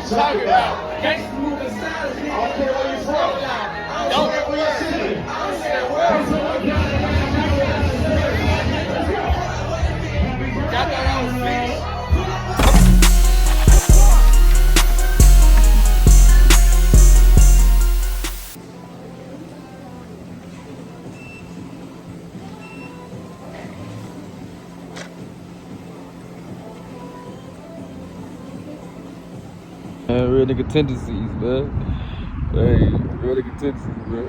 Talking about gangsta moving silence. I don't care where you from. I don't care where you're sitting. I don't care where. Got that on finished. Real nigga tendencies, man. Hey, real nigga tendencies, man.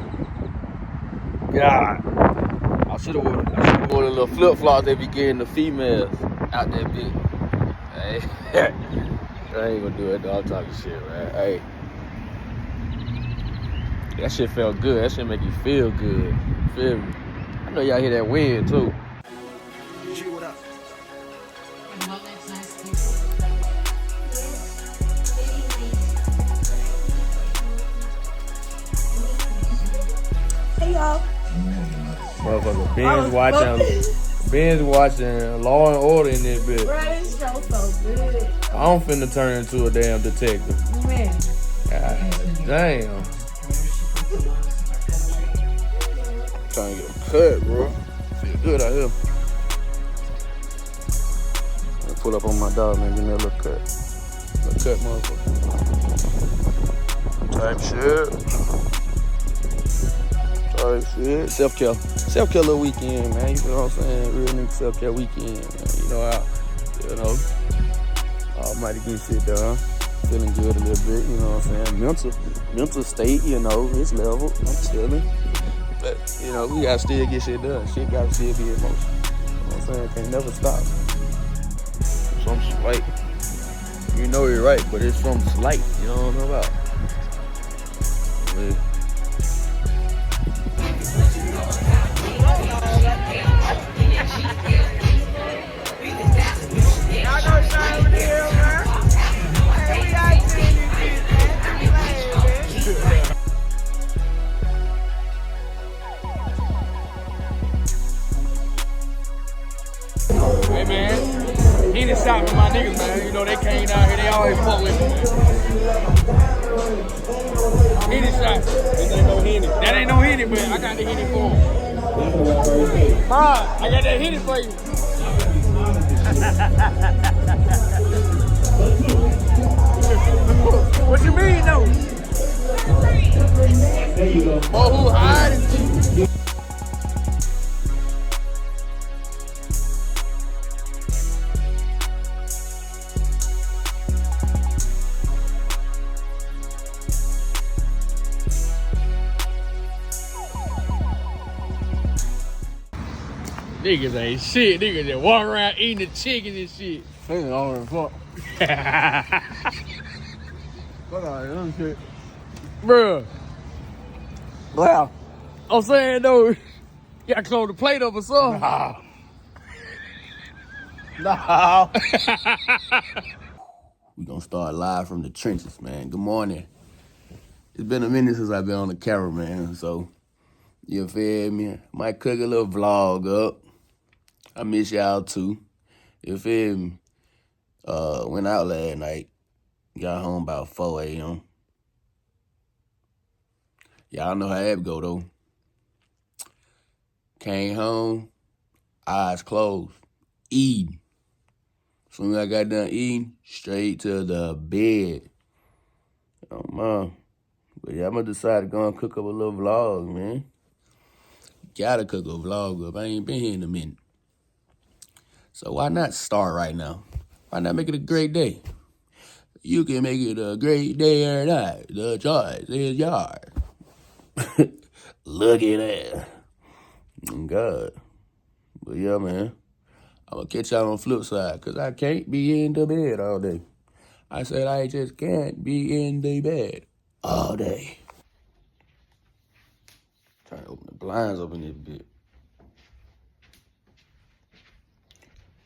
God, I should have worn a little flip flops they be getting the females out that bitch. Hey, I ain't gonna do it though. I'm talking shit, man. Hey, that shit felt good. That shit make you feel good. Feel me? I know y'all hear that wind too. What up? Hey y'all. Motherfucker, Ben's watching Law and Order in that bitch. Bro, this show so good. I'm finna turn into a damn detective. Man. God damn. Trying to get a cut, bro. Feel good out here. Pull up on my dog, man. Give me a little cut. Little cut, motherfucker. Type shit. Self-care. Self-care little weekend, man. You know what I'm saying? Real nigga self-care weekend, man. You know how, almighty get shit done. Feeling good a little bit, you know what I'm saying? Mental state, it's level. I'm chilling. But, we gotta still get shit done. Shit gotta still be in motion. You know what I'm saying? Can't never stop. Some slight. You know you're right, but it's some slight. You know what I'm about? Yeah. Hey man, he done shot with my niggas, man. You know they came down here, they always fuck with me, man. He done shot. This ain't no Henny. That ain't no Henny, but I got the Henny for him. I got that Henny for you. What you mean, though? Oh, who hiding? Niggas ain't shit. Niggas just walk around eating the chicken and shit. Niggas all in fuck. Fuck all that shit. Bruh. Wow. I'm saying though, you gotta close the plate up or something. No. We gonna start live from the trenches, man. Good morning. It's been a minute since I've been on the camera, man. So, you feel me? Might cook a little vlog up. I miss y'all too. You feel me? Went out last night. Got home about 4 a.m. Y'all know how that go though. Came home, eyes closed, eating. Soon as I got done eating, straight to the bed. Oh man. But yeah, I'm gonna decide to go and cook up a little vlog, man. Gotta cook a vlog up. I ain't been here in a minute. So why not start right now? Why not make it a great day? You can make it a great day or not. The choice is yours. Look at that. God. But yeah, man. I'm gonna catch y'all on the flip side, because I can't be in the bed all day. I said I just can't be in the bed all day. Trying to open the blinds up in this bit.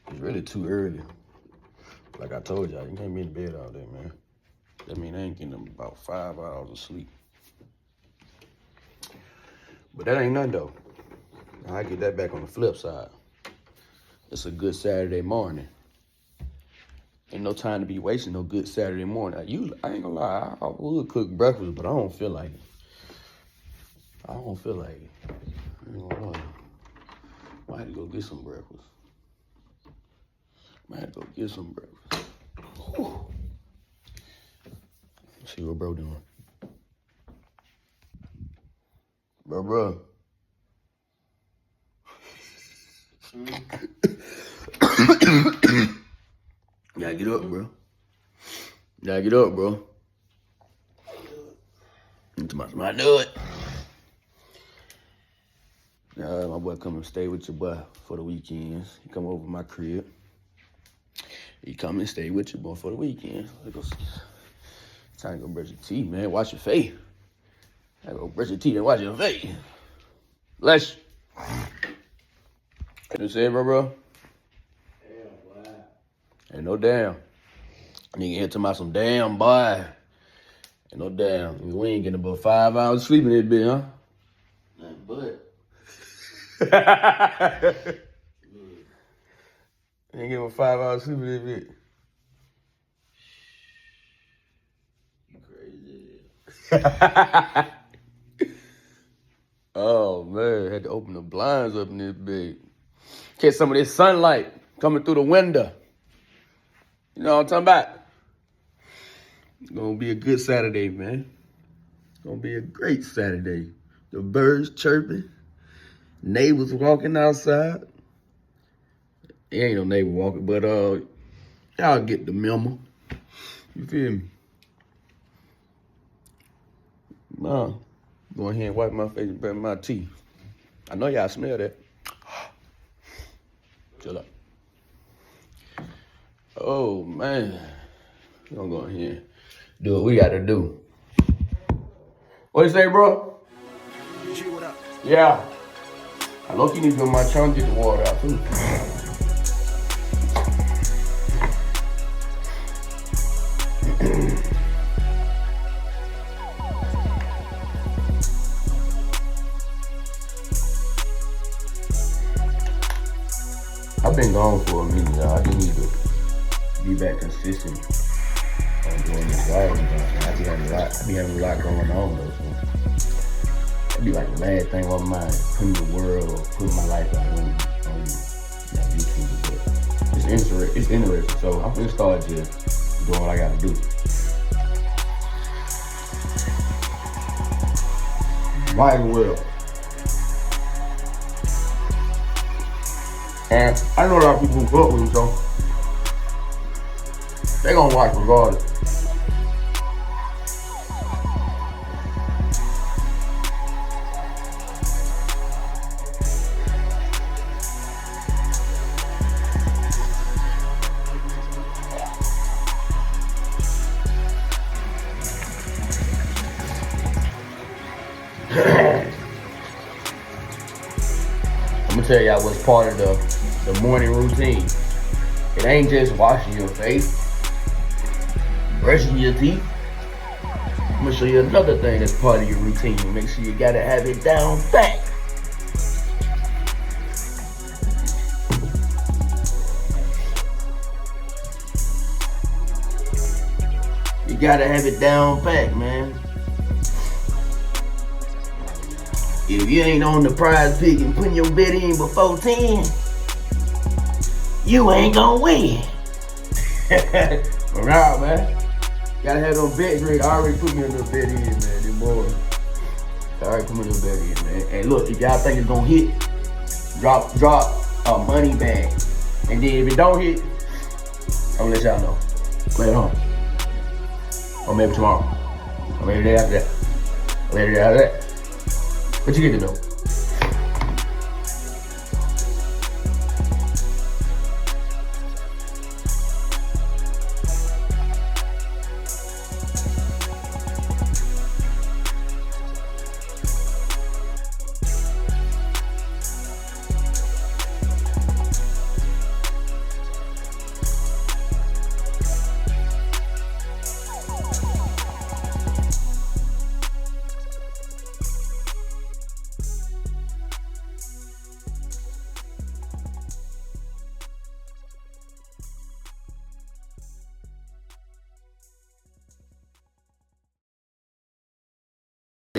It's really too early. Like I told y'all, you can't be in the bed all day, man. That means I ain't getting about 5 hours of sleep. But that ain't nothing though. I get that back on the flip side. It's a good Saturday morning. Ain't no time to be wasting no good Saturday morning. I ain't gonna lie, I would cook breakfast, but I don't feel like it. I ain't gonna lie. Might have to go get some breakfast. Whew. Let's see what bro doing. Bro. Gotta get up, bro. I do it. My boy come and stay with your boy for the weekends. He come over my crib. He come and stay with your boy for the weekends. Time to go brush your teeth, man. Wash your face. I go brush your teeth and wash your face. Bless you. You say it, bro? Damn, boy. Ain't no damn. Nigga here talking about some damn, boy. Ain't no damn. We ain't getting about 5 hours sleep in this bitch, huh? Nothing but. Ain't getting 5 hours sleep in this bitch. You crazy. Oh, man. Had to open the blinds up in this bitch. Catch some of this sunlight coming through the window. You know what I'm talking about? It's gonna be a good Saturday, man. It's gonna be a great Saturday. The birds chirping. Neighbors walking outside. There ain't no neighbor walking, but y'all get the memo. You feel me? Go ahead and wipe my face and brush my teeth. I know y'all smell that. Chill up. Oh, man. We're gonna go ahead and do what we gotta do. What you say, bro? G, what up? Yeah. I look, you need to go to my channel and get the water out, too. I've been gone for a minute, y'all. I just need to be back consistent on doing this vlog. I be having a lot going on, though. So it'd be like a bad thing on my mind, putting the world, putting my life out on YouTube. But it's interesting. So I'm gonna start just doing what I gotta do. Might as well. And I know a lot of people who fuck with me, so they gonna watch regardless. I'm gonna tell y'all what's part of the morning routine. It ain't just washing your face, brushing your teeth. I'm gonna show you another thing that's part of your routine. Make sure you gotta have it down pat. You gotta have it down pat, man. If you ain't on the prize pick and putting your bet in before 10, you ain't gonna win. Right, man. Gotta have those bets ready. I already put me a little bet in, man. Them boys. I already put me a little bet in, man. And look, if y'all think it's gonna hit, drop a money bag. And then if it don't hit, I'm gonna let y'all know. Later on. Or maybe tomorrow. Or maybe the day after that. Or maybe the day after that. But you get to know.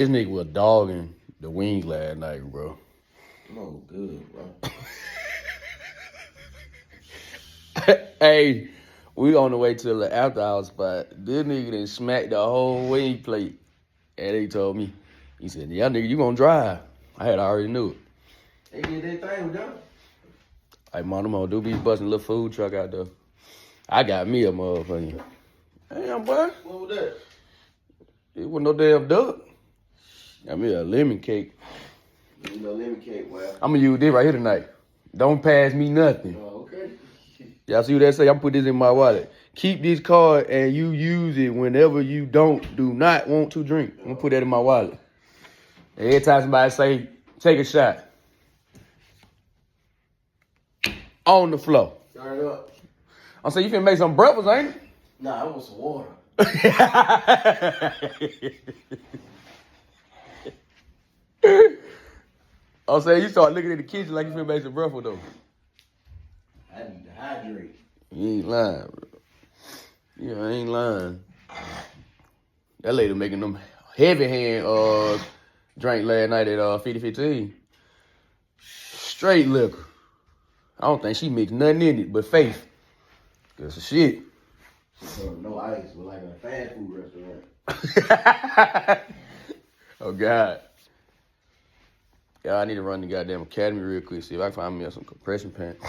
This nigga was dogging the wings last night, bro. No good, bro. Hey, we on the way to the after house spot. This nigga done smacked the whole wing plate. And he told me, he said, yeah, nigga, you gonna drive. I had already knew it. They did their thing with them. Like, man, them do be busting a little food truck out there. I got me a motherfucker. Damn, boy. What was that? It wasn't no damn duck. Got me a lemon cake. You know, lemon cake, well. I'm gonna use this right here tonight. Don't pass me nothing. Oh, okay. Y'all see what that say? I'm put this in my wallet. Keep this card and you use it whenever you do not want to drink. I'm gonna put that in my wallet. And every time somebody say, take a shot. On the floor. Turn it up. I'm saying, you finna make some breakfast, ain't it? Nah, I want some water. I'm saying, you start looking at the kitchen like you finna make some breakfast, though. I need to hydrate. You ain't lying, bro. Yeah, I ain't lying. That lady making them heavy hand drink last night at 50-15. Straight liquor. I don't think she mixed nothing in it but faith. Cause of shit. No ice, but like a fast food restaurant. Oh God. Yeah, I need to run the goddamn academy real quick. See if I can find me some compression pants.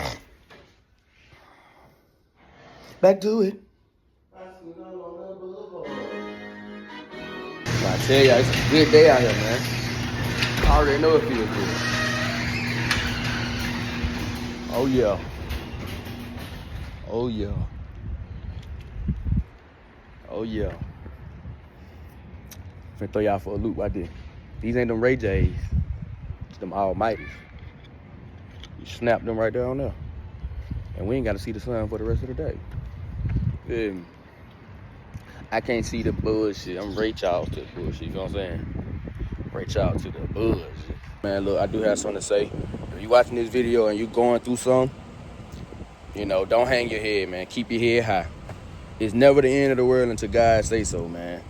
Back to it. I tell ya, it's a good day out here, man. I already know it feels good. Oh yeah. Oh yeah. Oh yeah. Finna throw y'all for a loop right there. These ain't them Ray J's. It's them Almighties. You snap them right there on there. And we ain't gotta see the sun for the rest of the day. Good. I can't see the bullshit. I'm Ray Charles to the bullshit, you know what I'm saying? Ray Charles to the bullshit. Man, look, I do have something to say. If you watching this video and you going through something, you know, don't hang your head, man. Keep your head high. It's never the end of the world until God say so, man.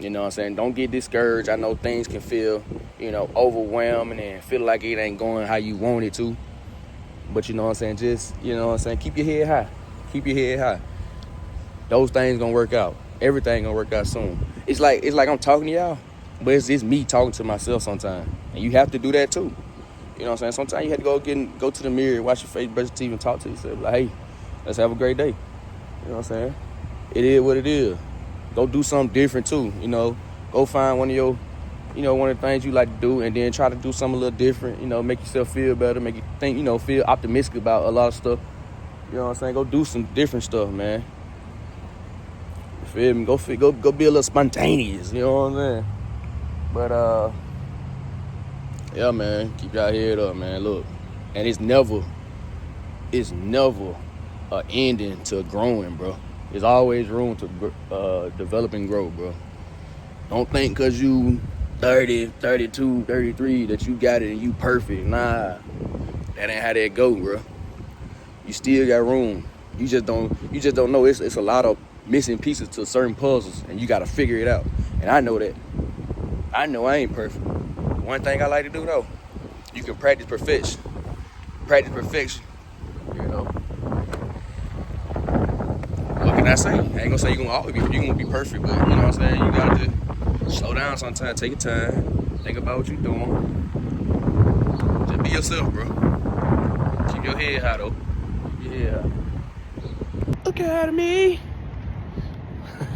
You know what I'm saying? Don't get discouraged. I know things can feel, you know, overwhelming and feel like it ain't going how you want it to. But you know what I'm saying? Just, you know what I'm saying? Keep your head high. Keep your head high. Those things gonna work out. Everything gonna work out soon. It's like I'm talking to y'all, but it's just me talking to myself sometimes. And you have to do that too. You know what I'm saying? Sometimes you have to go to the mirror, wash your face, brush your teeth, and talk to yourself. Like, hey, let's have a great day. You know what I'm saying? It is what it is. Go do something different too. You know, go find one of your, you know, one of the things you like to do, and then try to do something a little different. You know, make yourself feel better, make you think, you know, feel optimistic about a lot of stuff. You know what I'm saying? Go do some different stuff, man. You feel me? Go be a little spontaneous. You know what I'm saying? But yeah, man, keep y'all head up, man. Look, and it's never an ending to growing, bro. There's always room to develop and grow, bro. Don't think because you 30, 32, 33 that you got it and you perfect. Nah, that ain't how that go, bro. You still got room. You just don't know. It's a lot of missing pieces to certain puzzles, and you got to figure it out. And I know that. I know I ain't perfect. One thing I like to do though, you can practice perfection. Practice perfection. You know. What can I say? I ain't gonna say you're gonna be perfect, but you know what I'm saying? You gotta just slow down sometimes, take your time, think about what you're doing. Just be yourself, bro. Keep your head high though. Keep your head high. Look at me.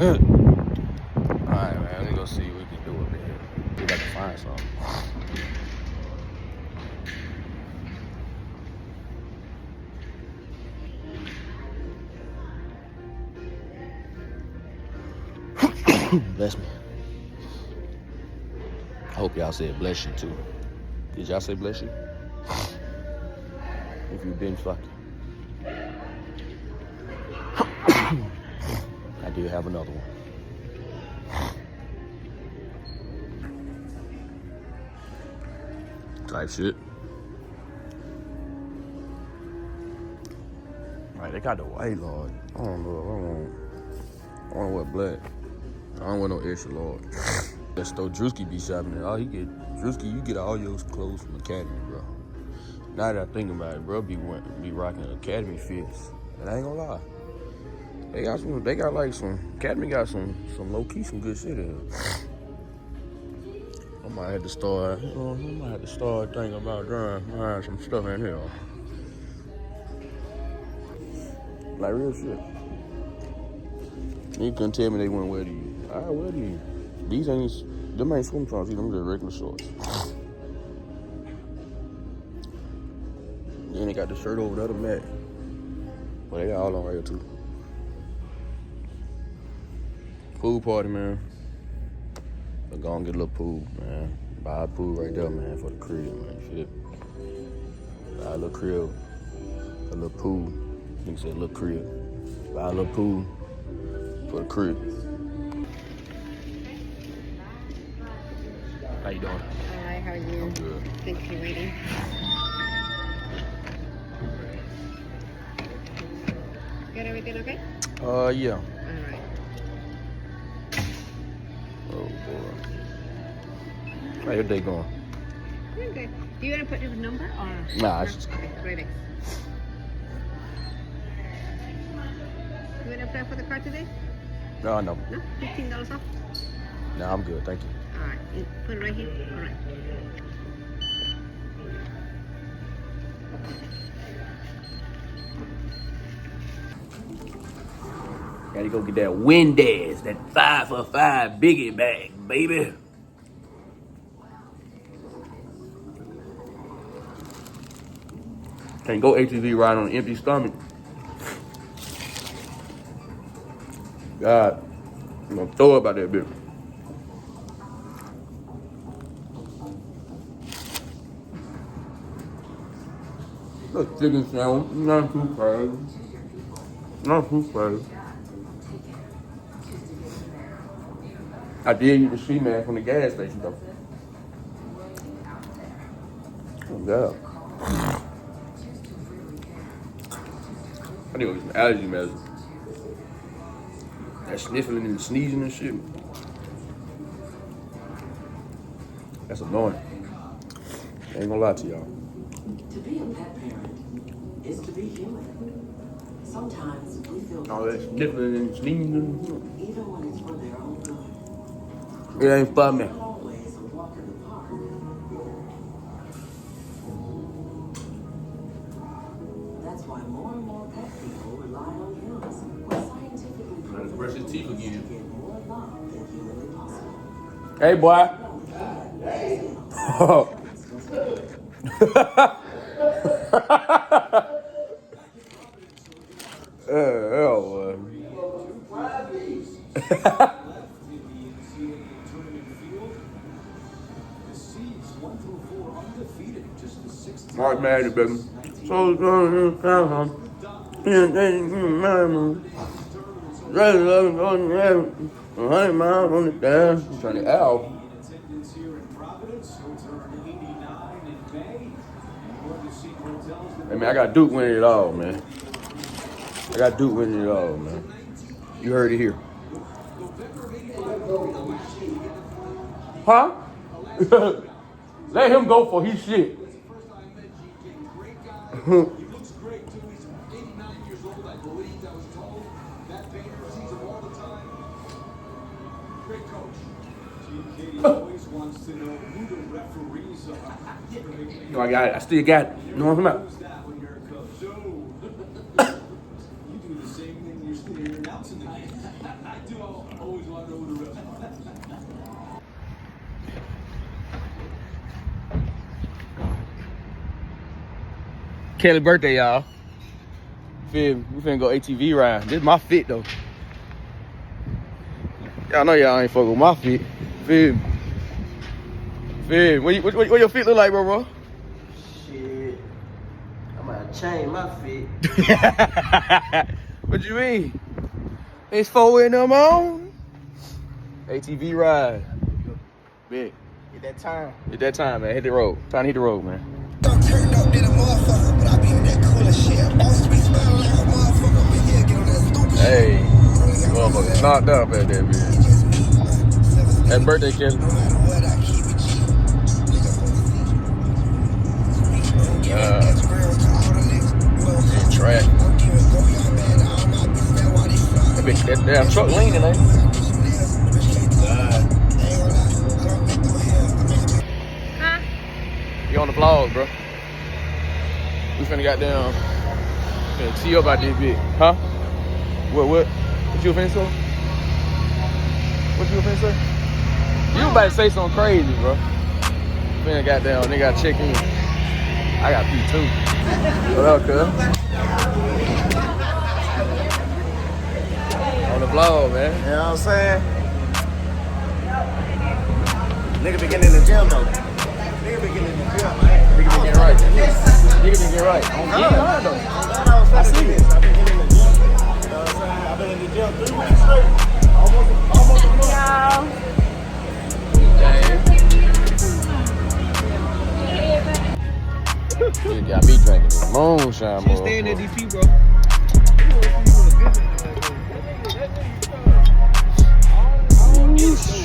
Alright, man, let's go see what we can do up here. See if I can find something. Bless me. I hope y'all said bless you too. Did y'all say bless you? If you've been fucking. I do have another one. Type shit. Alright, they got the white Lord. I don't know. I don't want what black. I don't want no extra large. That's though Drewski be shopping at. Drewski, you get all your clothes from Academy, bro. Now that I think about it, bro, be rocking Academy fits. And I ain't gonna lie. Academy got some low key, some good shit in it. I might have to start thinking about buying some stuff in here. Like real shit. You couldn't tell me they wouldn't wear these. I wear these. Them ain't swim trunks, them just regular shorts. Then they got the shirt over the other mat. But they got all on right here too. Pool party, man. But go and get a little pool, man. Buy a pool right there, man, for the crib, man. Shit. Buy a little crib. A little pool. I think it said a little crib. Buy a little pool for the crib. How you doing? Hi, how are you? I'm good. Thanks for waiting. Got everything okay? Yeah. All right. Oh, boy. How your day going? Good, good. Do you want to put your number or? Nah, it's just... Okay, great. You want to apply for the card today? No. No? $15 off? No, I'm good, thank you. All right. You put it right here? All right. Gotta go get that Wendy's, that 5 for $5 biggie bag, baby. Can't go ATV ride on an empty stomach. God, I'm gonna throw up out that bitch. Look, chicken sandwich, not too crazy. Not too crazy. I did get the sheet man from the gas station though. Oh God. I need to get some allergy medicine. That sniffling and sneezing and shit. That's annoying. I ain't gonna lie to y'all. To be a pet parent is to be human. Sometimes we feel All that sniffling and sneezing. even when it's for their own good. It ain't for me. Not always a walk in the park. That's why more and more pet people rely on hills, where scientifically proven Brush his teeth again. to get more love than humanly possible. Hey, boy. Mark Madden, baby. So miles on the dash. I'm trying to out. Hey, man, I got Duke winning it all, man. You heard it here. Huh? Let him go for his shit. He looks great too. He's 89 years old, I believe. I was told that Bader sees him all the time. Great coach. Katie always wants to know who the referees are. No, I got it. I still got it. You know what I'm talking about? Who's that when you're a coach? So you do the same thing you're announcing the game. I do always want to know who the refs are. Kelly birthday, y'all. Feel me? We finna go ATV ride. This is my fit though. Y'all know y'all ain't fucking with my fit. Feel me? What your feet look like, bro? Shit. I might change my fit. What you mean? It's 4 in the morning. ATV ride. Big. Get that time. Hit that time, man. Hit the road. Time to hit the road, man. Don't turn up to the motherfucker, but I be in that cooler shit. Boss be smelling like a motherfucker, but yeah, get on that stupid Hey, shit. motherfucker knocked up at that bitch. It's just me, 7 Happy birthday, Kelly. No matter what, I keep it G. Nigga for the seat. I'm giving X-Rails to all the niggas. Motherfucker. Track. I'm giving go y'all bad to all my bitches that why they fly. That damn truck leaning, ain't it? Huh? You on the vlog, bro. We finna goddamn see you about this bit. Huh? What you finna say? What you finna say? You about to say something crazy, bro. Finna goddamn, nigga gotta check in. I got pee too. What up, cuz? On the vlog, man. You know what I'm saying? Nigga be getting in the gym though. Nigga be getting in the gym, man. Nigga been getting right. Nigga been getting right. On God. I see this. I've been getting in the gym. You know what I'm saying? I've been in the gym 3 weeks straight. Almost a month. You got me drinking this moonshine, bro. Stay in the DP, bro.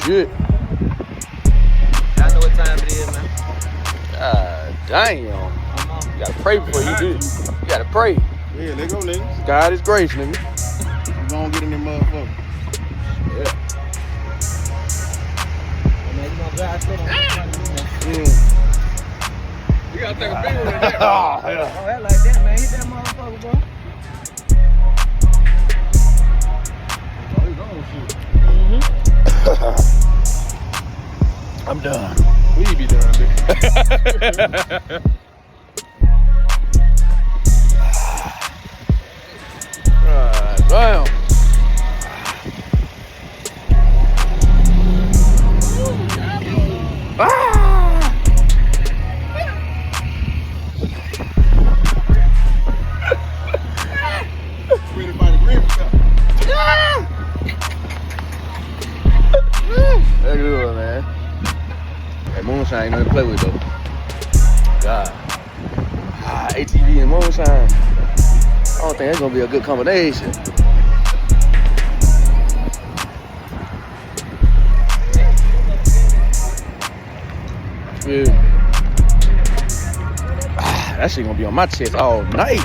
Shit. I know what time it is, man. God damn. You gotta pray before you do it. You gotta pray. Yeah, let go, niggas. God is grace, nigga. You gonna get in there, motherfucker. Yeah. Man, you gonna drive straight on that. You gotta take a big one in there. Oh, that like that, man. Hit that motherfucker, bro. I'm done. We be done, bitch. Damn. That's good, man. That moonshine ain't nothing to play with, though. God. ATV and moonshine. I don't think that's gonna be a good combination. Yeah. That shit gonna be on my chest all night.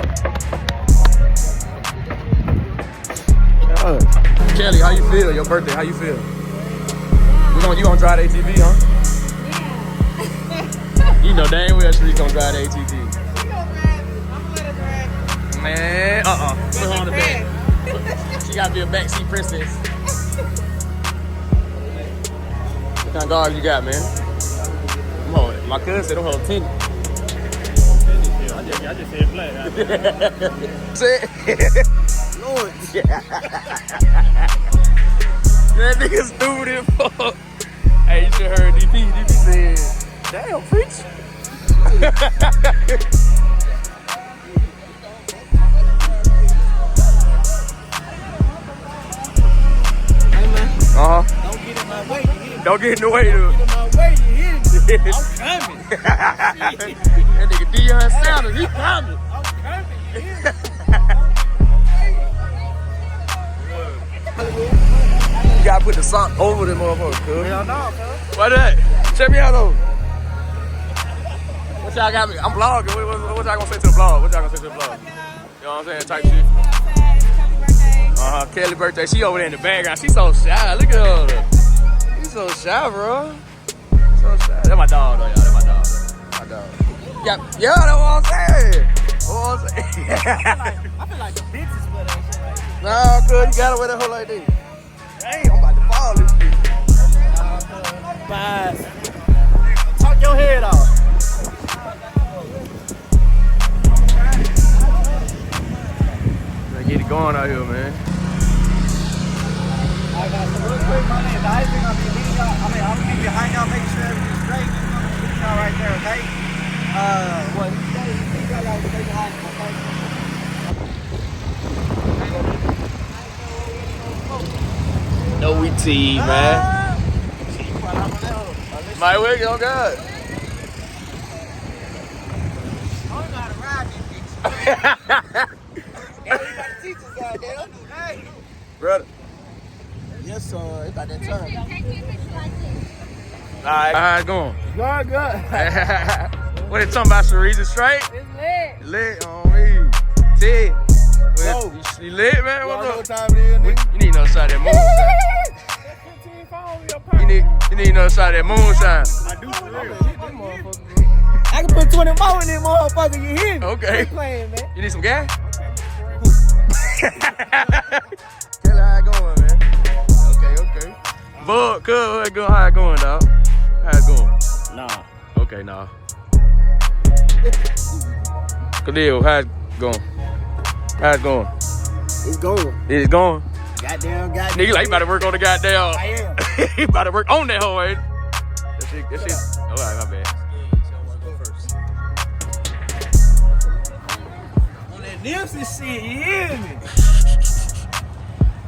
God. Kelly, how you feel? Your birthday, how you feel? You gonna drive the ATV, huh? Yeah. You know dang well Sharice gonna drive the ATV. I'm gonna let her drive. Man, put her on the back. She gotta be a backseat princess. What kind of dog you got, man? Come on, my cousin said don't hold 10. I just said flat. Say it. Lord. That nigga stupid as fuck. Hey, you should heard DP. DP said, damn, preach. Hey, man. Uh-huh. Don't get in my way, you hear me? Don't get in the way, dude. Get in my way, you hear me? I'm coming. That nigga Deion Sanders, he coming. I'm coming, you hear me? You gotta put the sock over the motherfucker, cuz. Hell no, cuz. Why that? Check me out, though. What y'all got me? I'm vlogging. What y'all gonna say to the vlog? What y'all gonna say to the vlog? You know what I'm saying? Type shit. Kelly birthday. She over there in the background. She so shy. Look at her. She's so shy, bro. So shy. That's my dog, though, y'all. That's my dog. My dog. Yeah, that's what I'm saying. What I'm saying. I feel like the bitches for that shit like that. Nah, cuz you gotta wear that hoe like this. Dang, I'm about to fall this shit. Bye. Talk your head off. Gotta get it going out here, man. I got some real quick, my name. I think I'm gonna leave y'all. I'm gonna be behind y'all, making sure everything's straight. I'm gonna leave y'all right there, okay? What? You gotta stay behind me, okay? No, we tea, man. My wig, oh God. I don't know how to ride these bitches. Yeah, you gotta teach us out there. Hey. Brother. Yes, Yes, sir. It's about that time. All right, how's it going? Good. What they talking about, Sharice? It's straight? It's lit. Lit on me. Ted. Yo. You lit, man? Y'all What know up? what time it is, nigga? You need another shot of that moonshine. You need another shot of that moonshine. I do for real. I can put 20 more in that motherfucker, you hear me? Okay. Quit playing, man. You need some gas? Tell her how it going, man. Okay. Bud, cuz, how it going, dog? How it going? Nah. Okay, nah. Khalil, how it going? How it going? It's going. It's going? Goddamn. Nigga, like, you about to work on the goddamn. I am. He about to work on that hoe, ain't he? That shit. All right, my bad. On that Nipsey shit, you hear me?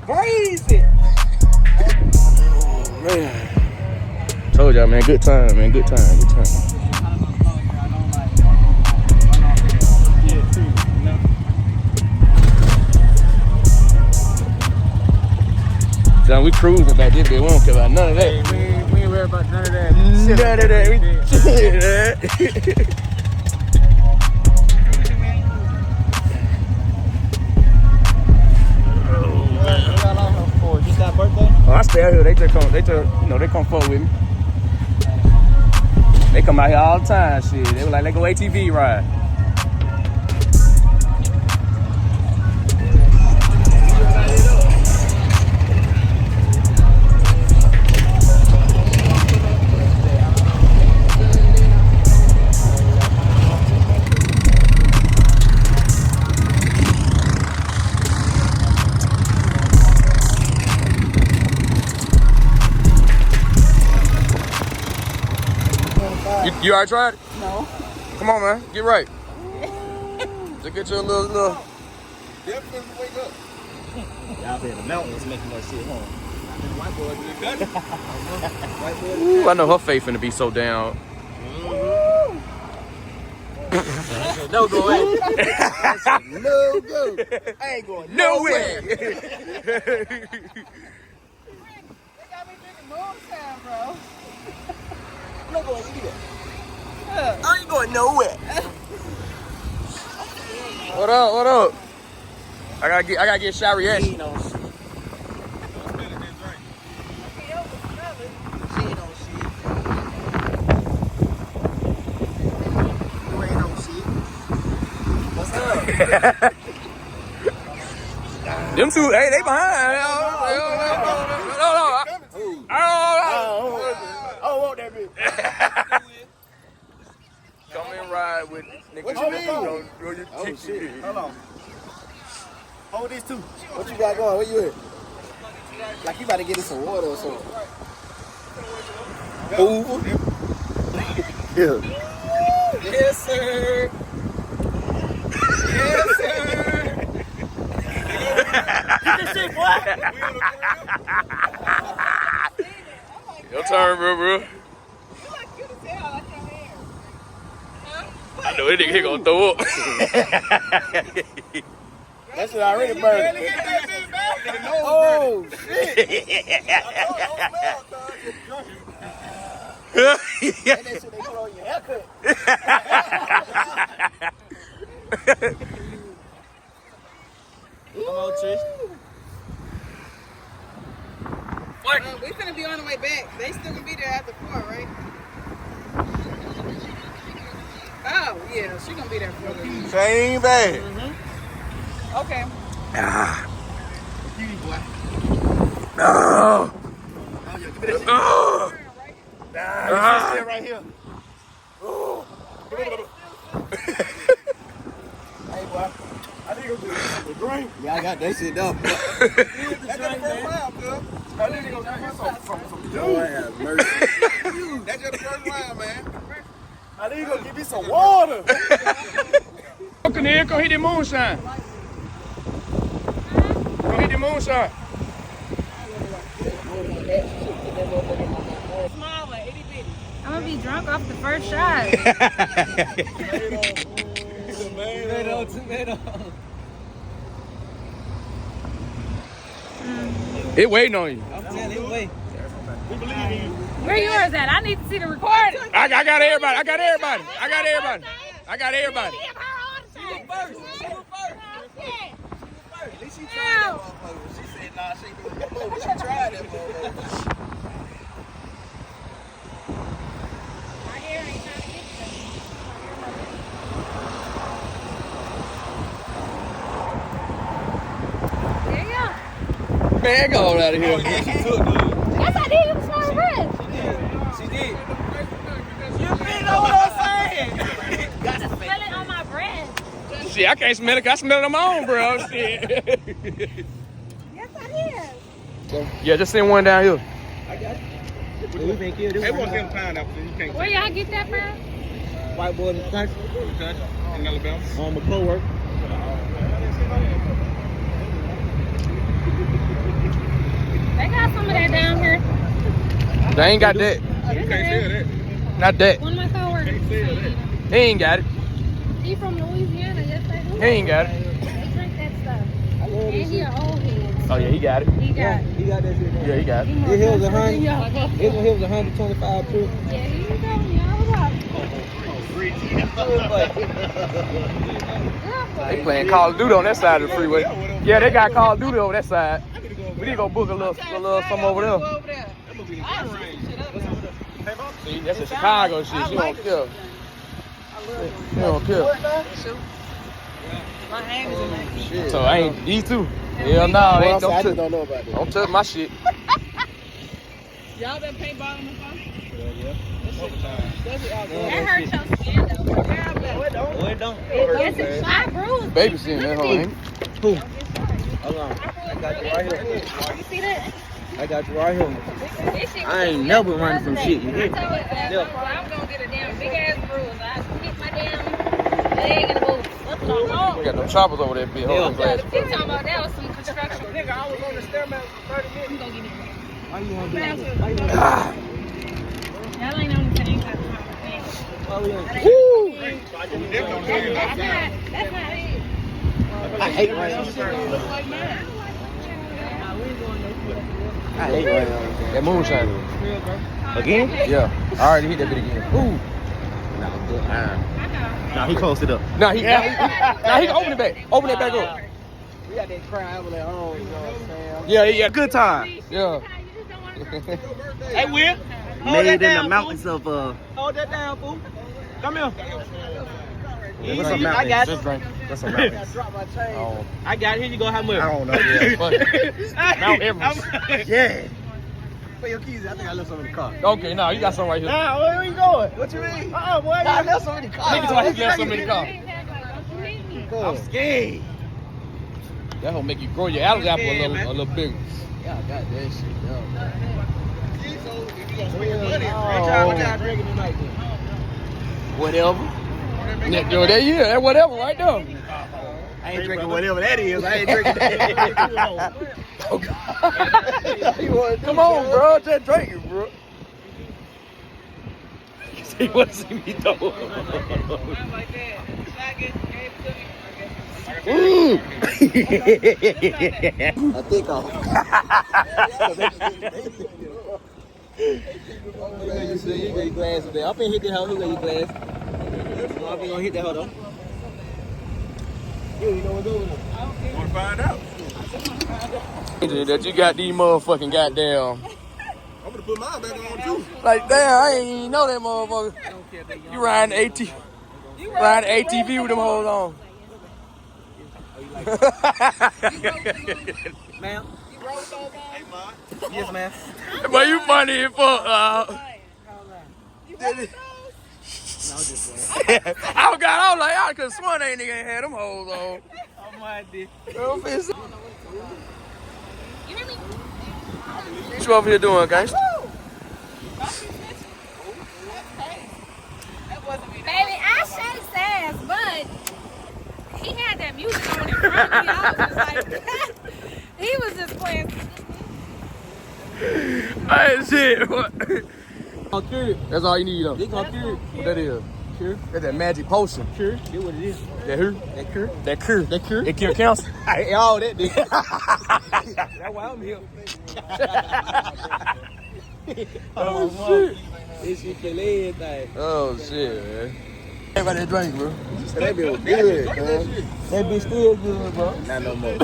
Crazy. Man. Told y'all, man, good time, man. Good time. John, we cruising back this bitch. We don't care about none of that. We ain't worried about none of that. None of that. We chilling, man. Just that birthday? Oh, I stay out here. They come fuck with me. They come out here all the time, shit. They were like, let's go ATV ride. You already tried it? No. Come on, man. Get right. Just get you a little. Definitely wake up. Y'all be in the mountains making that shit home. White boy do Ooh, I know her faith finna be so down. No go. No go. I ain't going Nowhere. They got me drinking moonshine, bro. I'm not going either. I ain't going nowhere. What up? I gotta get shy reaction. She ain't on shit. You ain't on shit. What's up? Them two, hey, they behind. I don't want that bitch. Come and ride with nigga. What you mean? Oh shit. Hold on. Hold this too. What you got going? Where you at? Like you about to get us some water or something. Over. Yeah. Yes, sir. Yes, sir. Get this shit, boy. Your turn, bro. You look cute as hell, like your hair. I know that nigga gonna throw up. That shit already burned. Oh, shit. That shit they put on your haircut. Come on, Trish. We finna be on the way back. They still gonna be there after 4, right? Oh, yeah, she gonna be there for me. Same bad. Okay. Right here. Hey, boy. I think I'm doing the drink. Yeah, I got that shit up. That's the first round, cuz. I think I'm going to get some dude. Mercy. That's your first round, man. I think you're going to give me some water. Come here, go hit the moonshine. Go hit the moonshine. Small one, itty bitty. I'm gonna be drunk off the first shot. Tomato. It waiting on you. I'm telling you, wait. We believe in you. Where yours at? I need to see the recording. I got everybody. I got everybody. I got everybody. I got everybody. She was first. She was first. At least she tried that motherfucker. She said, nah, she doing that motherfucker. She tried that motherfucker. My hair ain't trying to get you. There you go. Man, go on out of here. Yeah, she took, dude. Yes, I did. It was my breath. She did. You know what I'm saying? Just smell it on my breath. Shit, I can't smell it. 'Cause I smell it on my own, bro. Shit. Yes, I did. Yeah, just send one down here. We been killed. They want them pineapple. You can't Where y'all get that from? white boy in the country. In Alabama. On my co-work. They got some of that down here. They ain't got that. You can't Say that. Not that. One of my coworkers. He ain't got it. He from Louisiana. Yes, they do. He ain't got it. They drink that stuff. And he an old head. Oh, yeah, he got it. He got. He got that shit. Yeah, he got it. It was 100. It was 125 proof. Yeah, he was telling me all about it. They playing Call of Duty on that side of the freeway. Yeah, they got Call of Duty over that side. We need to go book a little something over there. See, that's a Chicago shit. She don't care. She don't care. My hand is in my feet. So I ain't these two. Hell no, they ain't I don't don't know about that. don't touch my shit. Y'all been paintballing before? Yeah. Does it out That hurt your skin though. It don't. Yes, it's my bruise. Babysitting that hoe, ain't it? Who? Hold on. I got you right here. You see that? I got you right here. This shit I ain't never running from shit. You I hear me? told her that I'm gonna get a damn big ass bruise. I hit my damn leg in the boot. What's going We on? got them choppers over there, big hoe. Yeah. Glass. You talking about that was some construction. Nigga, I was on the stairmaster for 30 minutes. I'm gonna get in there. Why you want to do that? Y'all ain't on the same type of thing. Why we on? That's not it. I hate right on. I hate right on. That moonshine. Again? Yeah. I already hit that bit again. Ooh. Nah, he closed it up. Nah, he can open it back. Open that back up. We got that crowd over there. Oh, you know what I'm saying? Yeah. Good time. Yeah. Hey, Will. Made in the mountains of Hold that down, fool. Come here. What's a mountain? I got it. That's a mountain. Oh. I got it. Here you go. How much? I don't know. Yeah, fuck it. Mount Everest. Yeah. Put your keys. I think I left some in the car. Okay, nah, you got some right here. Nah, where you going? What you mean? Boy, I left some in the car. Nigga told me he left some in the car. I'm scared. That will make you grow your Adam's apple a little bigger. Yeah, I got that shit. What y'all drinking tonight then? Whatever. Yeah, that whatever right there. I ain't drinking whatever that is. I ain't drinking that. Come on, bro. Just drink it, bro. He want to see me though. I'm like that. Shotgun gave to me. I think I'll. You got your glass today. I'm finna hit that hoe. Who got your glass? I'm gonna hit that hoe though. You know what's over there. Want to find out? That you got these motherfucking goddamn. I'm gonna put mine back on too. Like, damn, I ain't even know that motherfucker. You riding riding ATV with them hoes on. Ma'am? You rolled those on? Hey, Ma. Yes, ma'am. But you funny as fuck, You rolled those? I was like, I could swear that nigga ain't had them hoes on. Oh, my dick. What you over here doing, guys? Baby, I shakes ass, but he had that music on in front of me. I was just like, he was just playing. Hey, shit. What? Gonna cure it. That's all you need, though. They gonna cure it. What that is? Cure. That's that magic potion. Cure. Get what it is. That who? That cure. That cure. That cure. It cure cancer. All that did. That's why I'm here. Oh shit. This shit kill everything. Oh shit, man. Everybody drink, bro. That bitch was good, man. That bitch still good, bro. Not no more.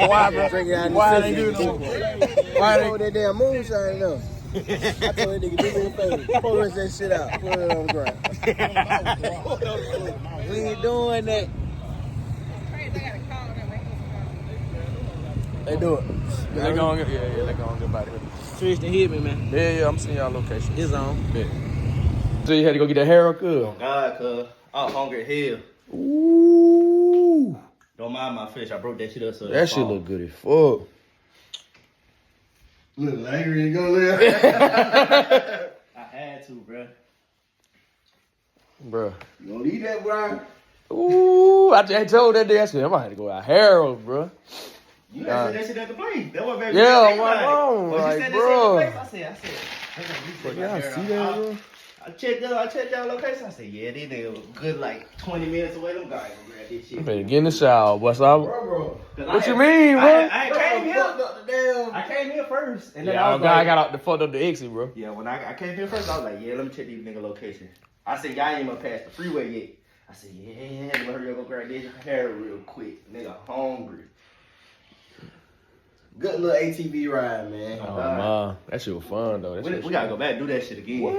Why, bro? Drink it out in the Why they system. do no more? Why they that damn moonshine though? I told that nigga, do me a favor. Pour the rest of that shit out. Put it on the ground. We ain't doing that. They gotta call them. They do it. They go on, yeah, they go on good about it. Tristan hit me, man. Yeah, I'm seeing y'all location. It's on. Yeah. So you had to go get that hair cut? God, cuz. I'm hungry as hell. Ooh. Don't mind my fish. I broke that shit up. So That shit look good as fuck. Little angry and go live. I had to, bruh. Bruh. You gonna eat that, Brian? Ooh, I told that day, I said, I might have to go out Harold, bro. You said that shit at the place. That was very Yeah, good. why wrong? When you Like, said bro. that shit at the place, I said. Y'all see that, bro? I checked that location. I said, yeah, these niggas was good like 20 minutes away. Them guys gonna grab this shit. I'm finna get in the shower, what's up? Bro. What you mean, bro? I came here. I came here first. And then Yeah, I was like, I got out the fucked up the exit, bro. yeah, when I came here first, I was like, yeah, let me check these nigga location. I said, y'all ain't even past the freeway yet. I said, yeah, let me hurry up and grab this hair real quick. Nigga hungry. Good little ATV ride, man. Oh, man. That shit was fun, though. We gotta go back and do that shit again. What?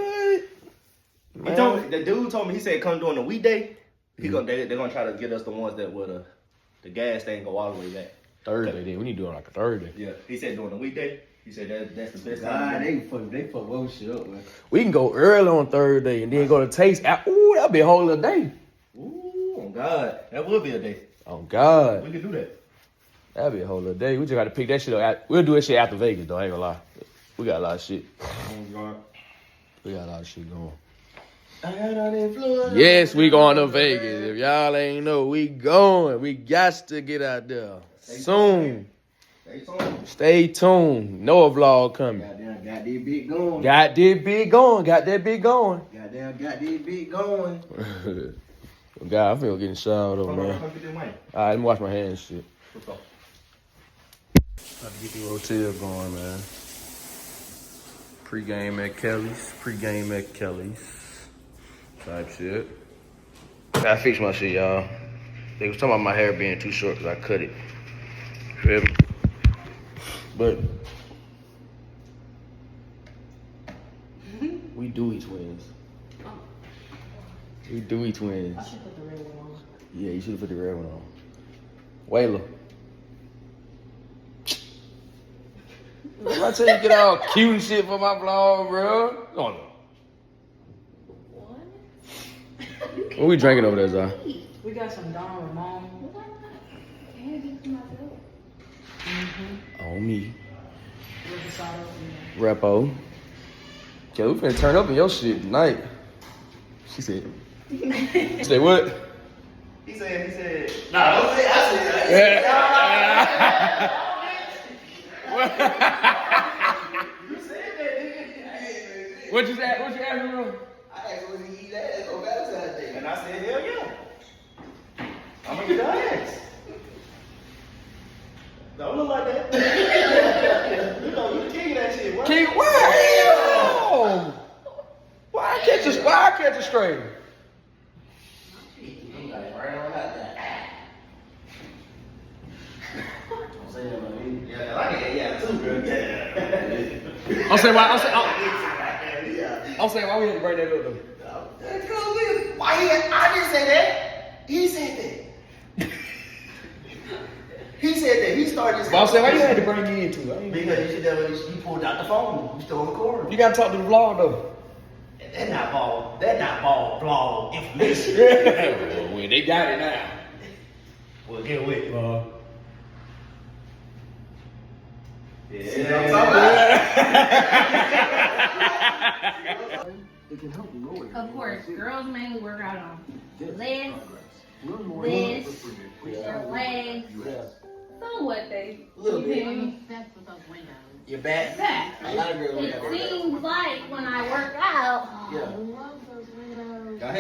He told me, the dude told me, he said come during the weekday. They're gonna try to get us the ones that would the gas thing go all the way back. Thursday, then. We need to do it like a Thursday. Yeah. He said during the weekday. He said that's the best God, time. they fuck what shit up, man. We can go early on Thursday and then go to Taste. Ooh, that'll be a whole other day. Ooh, oh God. That would be a day. Oh, God. We could do that. That'll be a whole other day. We just got to pick that shit up. We'll do that shit after Vegas, though. I ain't gonna lie. We got a lot of shit. We got a lot of shit going. I got on influence. Yes, we going to Vegas. If y'all ain't know, we going. We got to get out there soon. Stay tuned. Noah vlog coming. Goddamn, got this bit going. Got that big going. Goddamn, got this bit going. God, I feel getting showered over, man. Come get them money. All right, let me wash my hands and shit. What's up? About to get the hotel going, man. Pre-game at Kelly's. Type shit. Gotta fix my shit, y'all. They was talking about my hair being too short because I cut it. Feel me? But we Dewey twins. We Dewey twins. I should put the red one on. Yeah, you should have put the red one on. Wayla. I tell you, get all cute and shit for my vlog, bro. Come on. What we drinking over there, Zah? We got some Don Ramon. On me. Reposado. Repo. Okay, we finna turn up in your shit tonight. She said. She said what? He said. Nah, don't say I said that. What you ask me, bro? I asked was he eat ass on Valentine's Day. And I said, hell yeah. I'm gonna get the ass. Don't look like that. You know, you the king of that shit. What? King, wow! Why I catch a straight? I'm like, right on out there. Don't say that, man. Yeah, I like it. Yeah, too, bro. Yeah. I'm saying why we had to bring that up, though. Why I didn't say that. He said that. He said that. He started this. But I'm saying, why you had to bring me into it? Because you pulled out the phone. You still on the corner. You gotta talk to the vlog, though. That's not ball blog information. Well, they got it now. Well, get with it. Of course, girls mainly work out on legs, this, their legs. Somewhat they. Little bit. That's what those windows. Your back. A lot of girls It seems like when I work out, Yeah. I love those windows. I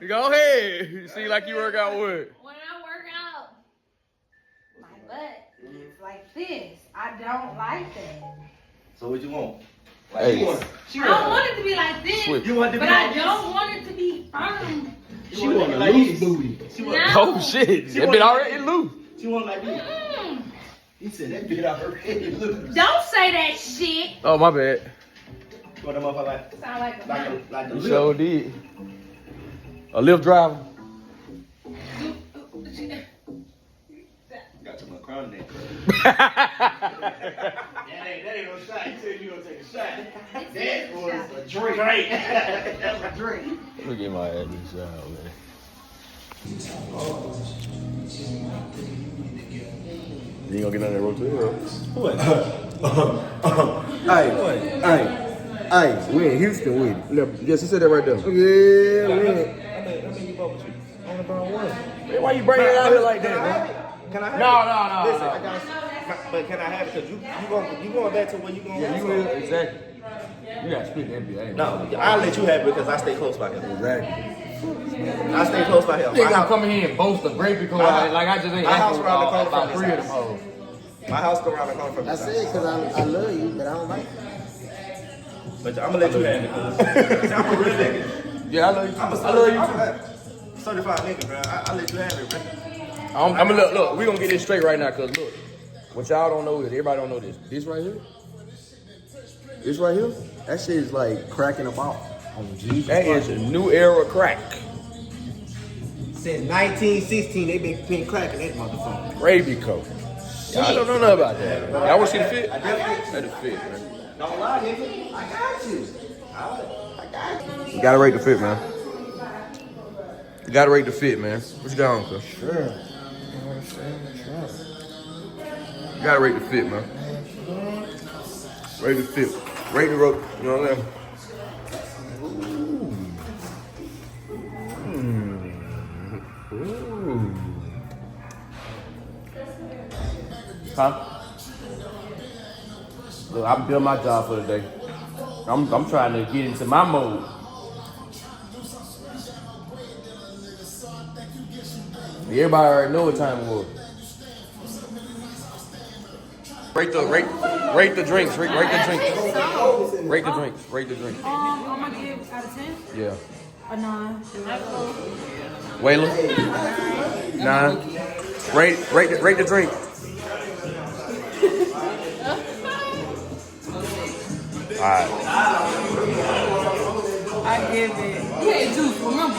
Go ahead. You see like you work out what? When I work out, my butt is like this. I don't like that. So what you want? Hey. I don't want it to be like this, You want it to be but I like this? don't want it to be firm. She want a loose booty. She want No. Oh shit. That bit already loose. She want like this. Mm. He said that bit already loose. Don't say that shit. Oh my bad. What the motherfucker like? Sound like a Like the You lip. sure did. A lift driver. Got too much crown in there. That ain't no shot. You said you gonna take a shot. That was a drink. That was a drink. Look at my ass this out, man. You ain't gonna get on that road to hero. Hey, we in Houston with it. Yes, he said that right there. Yeah, man. Why you bringing it out here like that, man? Can I have No. Listen, I got. But can I have it? Cause you going back to where you going? Yeah, you will. Exactly. You gotta split the NBA. No, I'll let you have it because I stay close by him. Exactly. I stay close by him. You ain't gonna come in here and boast a great because like I just ain't my house asking around the corner about from 3 this of them hoes. My house go around the corner from I this said house. because I love you, but I don't like you. But I'm gonna let you have it. Cause I'm a real nigga. Yeah, I love you too. I love you too. Certified nigga, bro. I'll let you have it, bro. I'm gonna look. We gonna get this straight right now, cause look, what y'all don't know is everybody don't know this. This right here, That shit is like cracking a ball. On Jesus that is a new era crack. Since 1916, they been cracking that motherfucker. Gravy coat. Y'all don't know nothing about that. Y'all wanna see the fit? Let it fit, man. Don't lie, nigga. I got you. You gotta rate the fit, man. You gotta rate the fit, man. What you got on, cuz? Sure. You gotta rate the fit, man. Rate the fit. Rate the rope. You know what I'm saying? Ooh. Huh? Look, I'm doing my job for the day. I'm trying to get into my mode. Everybody already know what time it was. Rate the drinks. Rate the drinks. Rate the drinks. Rate the drinks. I'm gonna give out of 10 Yeah. a 9. Wayla? 9. Rate the drink. Alright. I give it. You ain't juice, remember?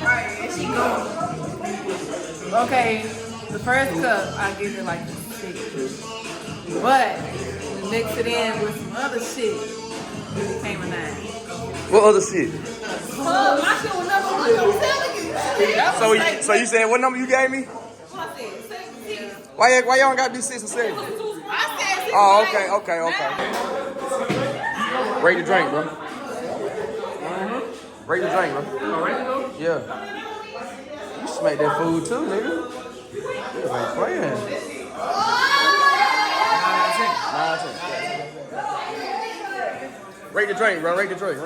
Right, and she gone. Okay, the first cup, I give it like a 6. But we mix it in with some other shit, it became a 9. What other shit? My shit was number 1. I'm telling you. So you said what number you gave me? What I said, 6. Why y'all got be 6 and 7? I said 6. Oh, okay. Rate the drink, bro. Rate the drink, bro. Yeah. You smack that food too, nigga. You ain't playing. 9. Rate the drink, bro. Rate the drink.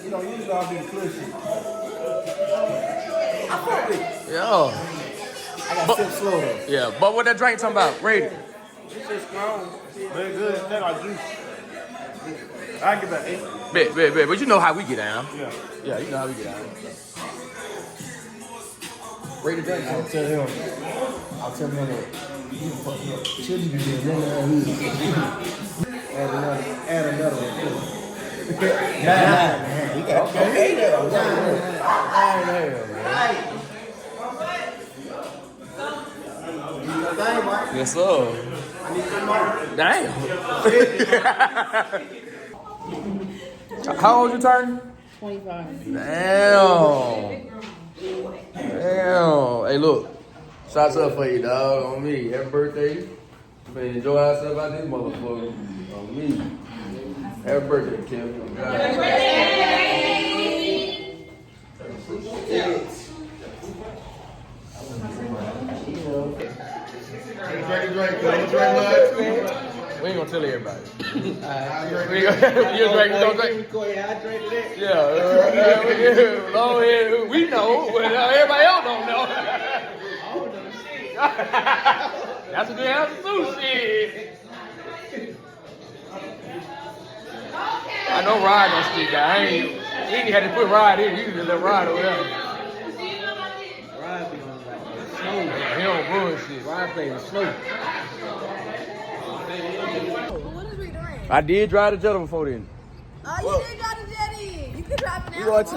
You know, usually I'll be cushy. Yeah. I got sip slow though. Yeah, but what that drink talking about? Rate it. It's just strong. Very good. It's like juice. I give that 8. Bet. But you know how we get down. Yeah. You know how we get down. Rate the drink. I'll tell him that. You fucked up. Shouldn't be doing none of that. Add another one. 9. You got okay there. 9. Yes, sir. Damn. How old you turn? 25. Damn. Hey, look. Shots up for you, dog. On me. Happy birthday. Man, enjoy ourselves out this motherfucker. On me. Happy birthday, Kim. Drink. We ain't gonna tell everybody. You drink, don't drink. Yeah, long hair, we know, but everybody else don't know. That's what they have to do, shit. I know Ryan don't stick guy. He ain't had to put Ryan in. You can just let Ryan over there. Ryan be on like slow. He don't bullshit. Ryan plays slow. What is we doing? I did drive the Jetta before then. Oh, you did drive the Jetty. You can drive it now. We going to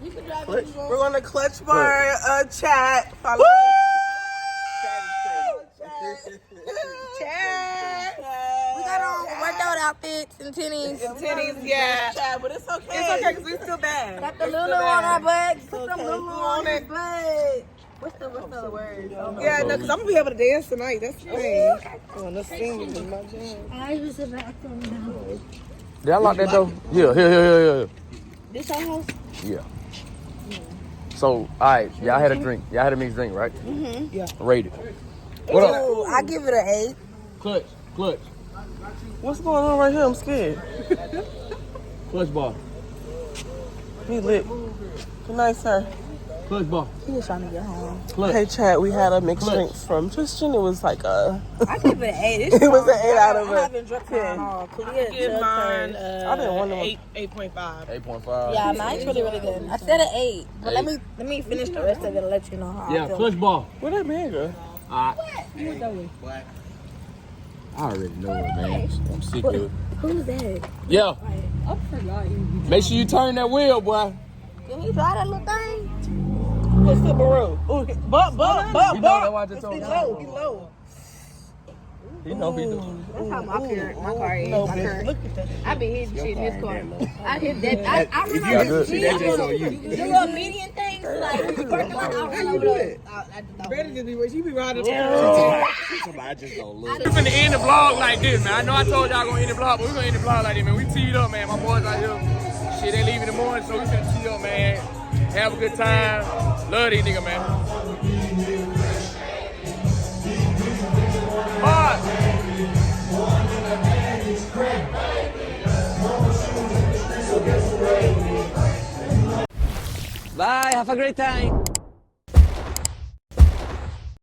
You can drive Clutch. it. We're going to Clutch Bar chat. Follow Chat. We got on workout outfits and tennies. Yeah. Chat, but it's okay. It's okay because we still bad. Got the Lulu on our butts. Put some Lulu on his butt. What's the word? Yeah, no, because I'm going to be able to dance tonight. That's the thing. Oh, let's sing with my jam. I was about to know. Did I lock that door? Yeah. This our house? Yeah. So, all right, y'all had a drink. Y'all had a mixed drink, right? Mm-hmm. Yeah. Rated. What up? Ooh, I give it an 8. Clutch. What's going on right here? I'm scared. Clutch bar. He lit. Good night, sir. Clutch bar. He was trying to get home. Clutch. Hey, chat, we had a mixed drink from Tristan. It was like a... I give it an 8. It was an 8 out of I a haven't drunk mine all. Clear. Give mine, I didn't want them. 8.5. 8.5. Yeah, mine's really good. I said an 8, but let me finish the rest of it and let you know how I feel. Clutch bar. Where that man go? I already know it, man. I'm sick of it. Who's that? Yeah. Make sure you turn that wheel, boy. Can you drive that little thing? What's the Baru? Ooh, but, You know that why I just told He's you. low, he's low. He know he do. That's how my car is. No, My bitch, car. look at that. I been hitting shit in this car. I hit that. I run got over good. the speed. That's just I on run you. the little median things. Like, when you parking lot, I run over those. Better just be where she be riding. I just don't look. We're finna end the vlog like this, man. I know I told y'all gonna end the vlog, but we're gonna end the vlog like this, man. We teed up, man. My boys out here. Shit, they leave in the morning, so we finna tee up, man. Have a good time. Love these niggas, man. Bye. Bye, have a great time.